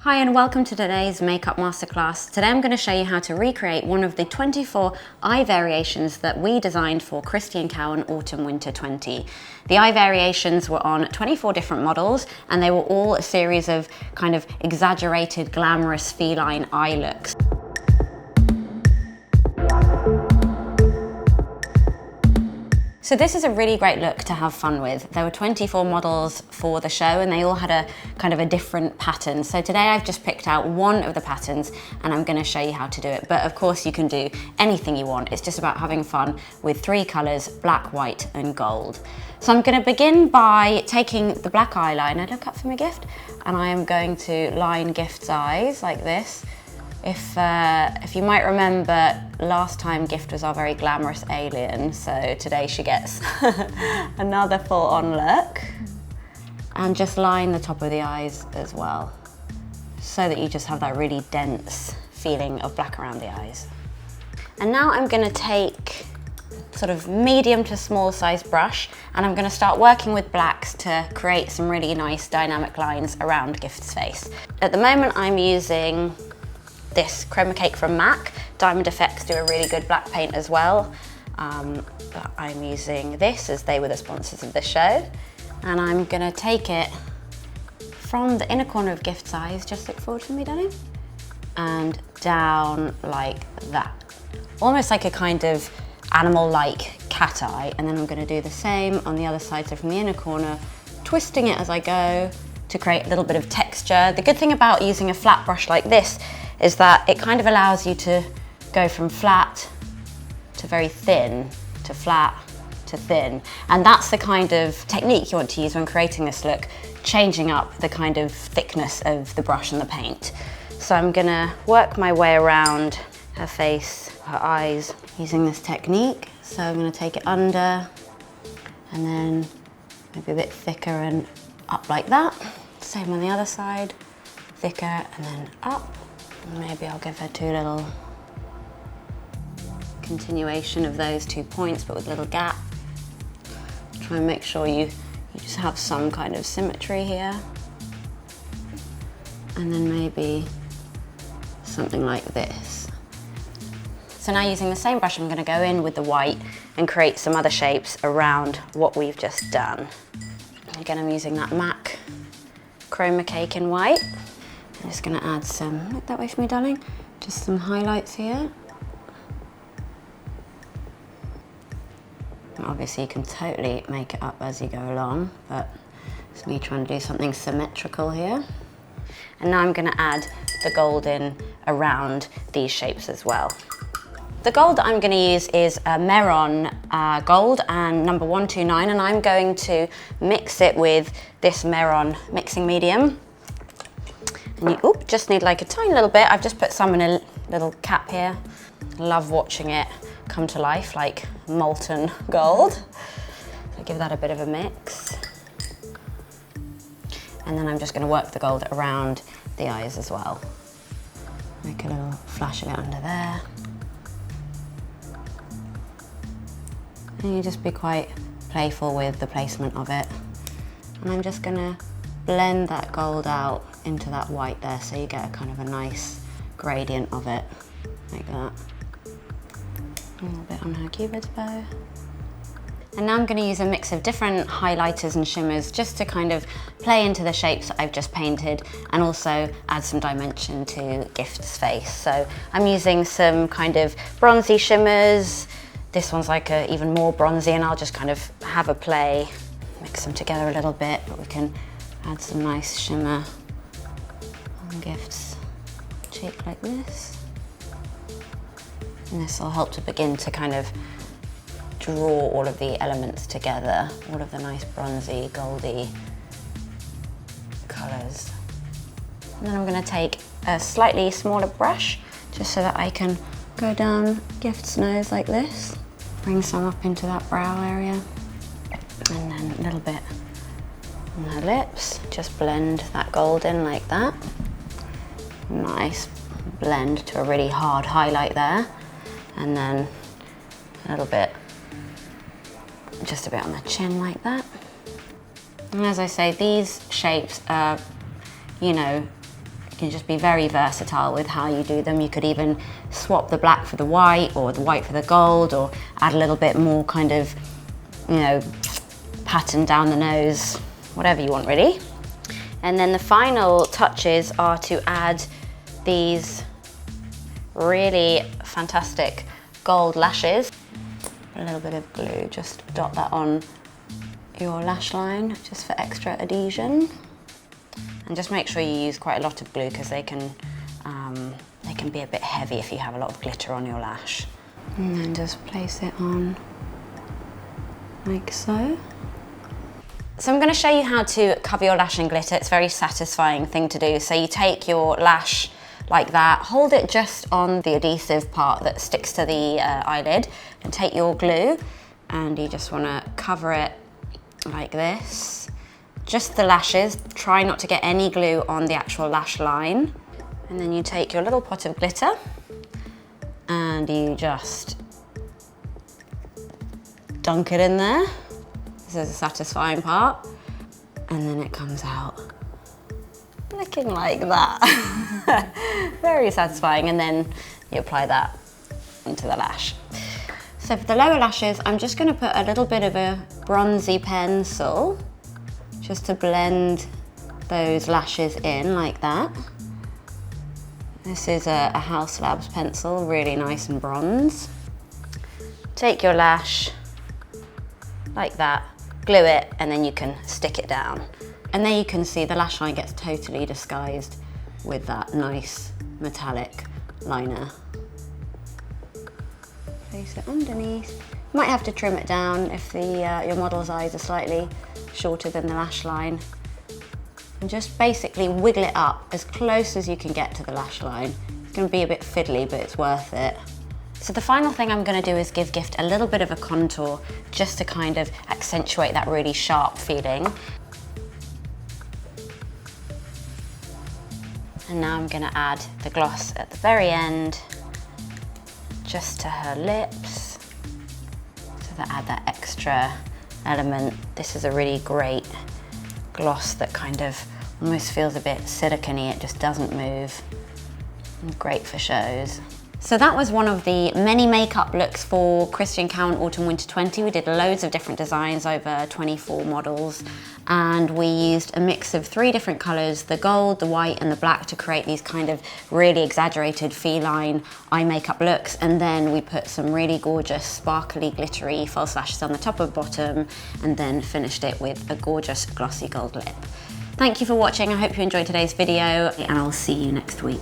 Hi and welcome to today's makeup masterclass. Today I'm going to show you how to recreate one of the 24 eye variations that we designed for Christian Cowan Autumn/Winter 20. The eye variations were on 24 different models and they were all a series of kind of exaggerated, glamorous feline eye looks. So this is a really great look to have fun with. There were 24 models for the show and they all had a kind of a different pattern. So today I've just picked out one of the patterns and I'm going to show you how to do it. But of course you can do anything you want. It's just about having fun with three colours, black, white and gold. So I'm going to begin by taking the black eyeliner, look up for my gift, and I am going to line Gift's eyes like this. If you might remember, last time Gift was our very glamorous alien, so today she gets another full-on look. And just line the top of the eyes as well, so that you just have that really dense feeling of black around the eyes. And now I'm going to take sort of medium to small size brush and I'm going to start working with blacks to create some really nice dynamic lines around Gift's face. At the moment I'm using this Chroma Cake from MAC. Diamond Effects do a really good black paint as well. But I'm using this as they were the sponsors of the show. And I'm gonna take it from the inner corner of Gift's eyes, just look forward for me, darling, and down like that. Almost like a kind of animal-like cat eye. And then I'm gonna do the same on the other side, so from the inner corner, twisting it as I go to create a little bit of texture. The good thing about using a flat brush like this is that it kind of allows you to go from flat to very thin, to flat to thin. And that's the kind of technique you want to use when creating this look, changing up the kind of thickness of the brush and the paint. So I'm gonna work my way around her face, her eyes, using this technique. So I'm gonna take it under and then maybe a bit thicker and up like that. Same on the other side, thicker and then up. Maybe I'll give her two little continuation of those 2 points, but with a little gap. Try and make sure you just have some kind of symmetry here. And then maybe something like this. So now using the same brush, I'm going to go in with the white and create some other shapes around what we've just done. Again, I'm using that MAC Chroma Cake in white. I'm just going to add some, look that way for me, darling, just some highlights here. And obviously you can totally make it up as you go along, but it's me trying to do something symmetrical here. And now I'm going to add the gold in around these shapes as well. The gold that I'm going to use is a Meron gold and number 129, and I'm going to mix it with this Meron mixing medium. And you just need like a tiny little bit. I've just put some in a little cap here. Love watching it come to life like molten gold. So give that a bit of a mix. And then I'm just going to work the gold around the eyes as well. Make a little flash of it under there. And you just be quite playful with the placement of it. And I'm just going to blend that gold out into that white there, so you get a kind of a nice gradient of it, like that. A little bit on her cupid's bow. And now I'm going to use a mix of different highlighters and shimmers just to kind of play into the shapes that I've just painted and also add some dimension to Gift's face. So I'm using some kind of bronzy shimmers. This one's like even more bronzy, and I'll just kind of have a play, mix them together a little bit, but we can add some nice shimmer on Gift's cheek like this. And this will help to begin to kind of draw all of the elements together, all of the nice bronzy, goldy colours. And then I'm going to take a slightly smaller brush just so that I can go down Gift's nose like this. Bring some up into that brow area. And then a little bit on her lips. Just blend that gold in like that. Nice blend to a really hard highlight there. And then a little bit, just a bit on the chin like that. And as I say, these shapes are, you know, can just be very versatile with how you do them. You could even swap the black for the white, or the white for the gold, or add a little bit more kind of, you know, pattern down the nose, whatever you want really. And then the final touches are to add these really fantastic gold lashes. A little bit of glue, just dot that on your lash line just for extra adhesion. And just make sure you use quite a lot of glue because they can be a bit heavy if you have a lot of glitter on your lash. And then just place it on like so. So I'm going to show you how to cover your lash in glitter. It's a very satisfying thing to do. So you take your lash like that, hold it just on the adhesive part that sticks to the eyelid, and take your glue and you just want to cover it like this. Just the lashes, try not to get any glue on the actual lash line. And then you take your little pot of glitter and you just dunk it in there. This is a satisfying part. And then it comes out looking like that. Very satisfying. And then you apply that into the lash. So for the lower lashes, I'm just going to put a little bit of a bronzy pencil just to blend those lashes in like that. This is a House Labs pencil, really nice and bronze. Take your lash like that, glue it, and then you can stick it down. And there you can see the lash line gets totally disguised with that nice metallic liner. Place it underneath. You might have to trim it down if your model's eyes are slightly shorter than the lash line. And just basically wiggle it up as close as you can get to the lash line. It's going to be a bit fiddly, but it's worth it. So the final thing I'm going to do is give Gift a little bit of a contour just to kind of accentuate that really sharp feeling. And now I'm going to add the gloss at the very end, just to her lips, so that add that extra element. This is a really great gloss that kind of almost feels a bit silicone-y, it just doesn't move. And great for shows. So that was one of the many makeup looks for Christian Cowan Autumn Winter 20. We did loads of different designs, over 24 models, and we used a mix of 3 different colours, the gold, the white and the black, to create these kind of really exaggerated feline eye makeup looks. And then we put some really gorgeous sparkly glittery false lashes on the top and bottom, and then finished it with a gorgeous glossy gold lip. Thank you for watching. I hope you enjoyed today's video, and I'll see you next week.